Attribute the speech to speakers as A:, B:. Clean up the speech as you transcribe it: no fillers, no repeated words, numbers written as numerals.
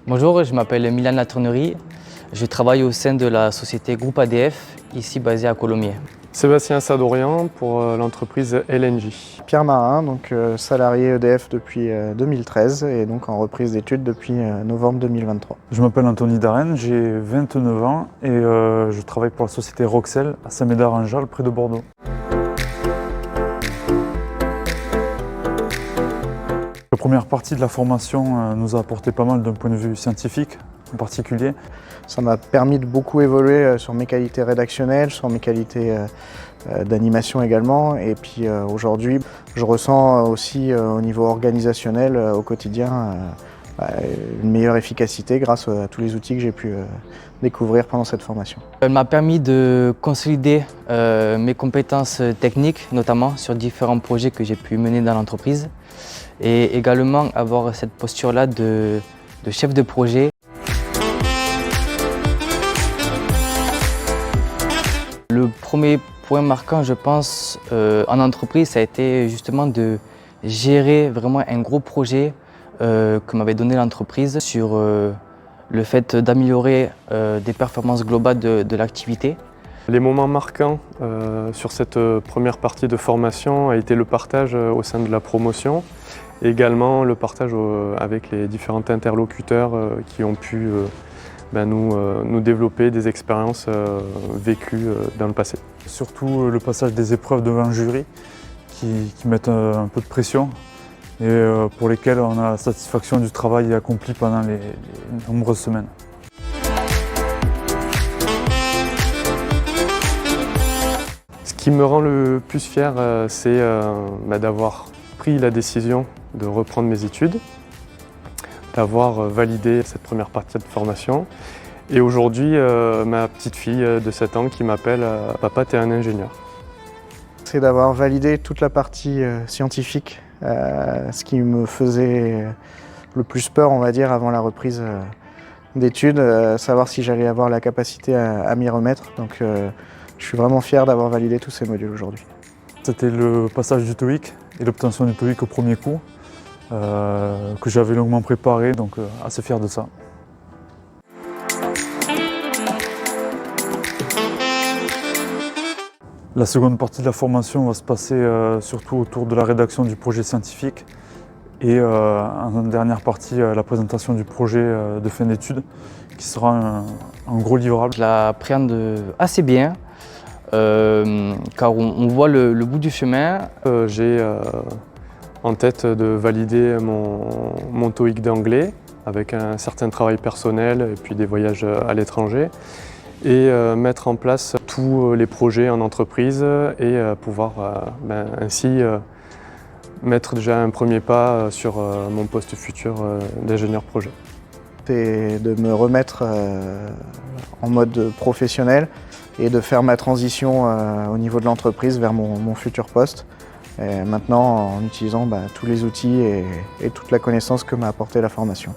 A: Bonjour, je m'appelle Milan Latournerie. Je travaille au sein de la société Groupe ADF, ici basée à Colomiers.
B: Sébastien Sadorian pour l'entreprise LNJ.
C: Pierre Marin, donc salarié EDF depuis 2013 et donc en reprise d'études depuis novembre 2023.
D: Je m'appelle Anthony Darren, j'ai 29 ans et je travaille pour la société Roxel à Saint-Médard-en-Jalles, près de Bordeaux. La première partie de la formation nous a apporté pas mal d'un point de vue scientifique en particulier.
C: Ça m'a permis de beaucoup évoluer sur mes qualités rédactionnelles, sur mes qualités d'animation également. Et puis aujourd'hui, je ressens aussi au niveau organisationnel au quotidien une meilleure efficacité grâce à tous les outils que j'ai pu découvrir pendant cette formation.
A: Elle m'a permis de consolider mes compétences techniques, notamment sur différents projets que j'ai pu mener dans l'entreprise, et également avoir cette posture-là de chef de projet. Le premier point marquant, je pense, en entreprise, ça a été justement de gérer vraiment un gros projet que m'avait donné l'entreprise sur le fait d'améliorer des performances globales de l'activité.
B: Les moments marquants sur cette première partie de formation a été le partage au sein de la promotion, et également le partage avec les différents interlocuteurs qui ont pu nous développer des expériences vécues dans le passé.
D: Surtout le passage des épreuves devant un jury qui mettent un peu de pression et pour lesquels on a la satisfaction du travail accompli pendant les nombreuses semaines.
B: Ce qui me rend le plus fier, c'est d'avoir pris la décision de reprendre mes études, d'avoir validé cette première partie de formation. Et aujourd'hui, ma petite fille de 7 ans qui m'appelle « Papa, t'es un ingénieur ».
C: C'est d'avoir validé toute la partie scientifique, ce qui me faisait le plus peur, on va dire, avant la reprise d'études, savoir si j'allais avoir la capacité à m'y remettre. Donc je suis vraiment fier d'avoir validé tous ces modules aujourd'hui.
D: C'était le passage du TOEIC et l'obtention du TOEIC au premier coup, que j'avais longuement préparé, donc assez fier de ça. La seconde partie de la formation va se passer surtout autour de la rédaction du projet scientifique et en dernière partie la présentation du projet de fin d'études qui sera un gros livrable.
A: Je l'appréhende assez bien car on voit le bout du chemin.
B: J'ai en tête de valider mon TOEIC d'anglais avec un certain travail personnel et puis des voyages à l'étranger, et mettre en place tous les projets en entreprise et pouvoir ainsi mettre déjà un premier pas sur mon poste futur d'ingénieur projet.
C: C'est de me remettre en mode professionnel et de faire ma transition au niveau de l'entreprise vers mon futur poste. Et maintenant en utilisant tous les outils et toute la connaissance que m'a apporté la formation.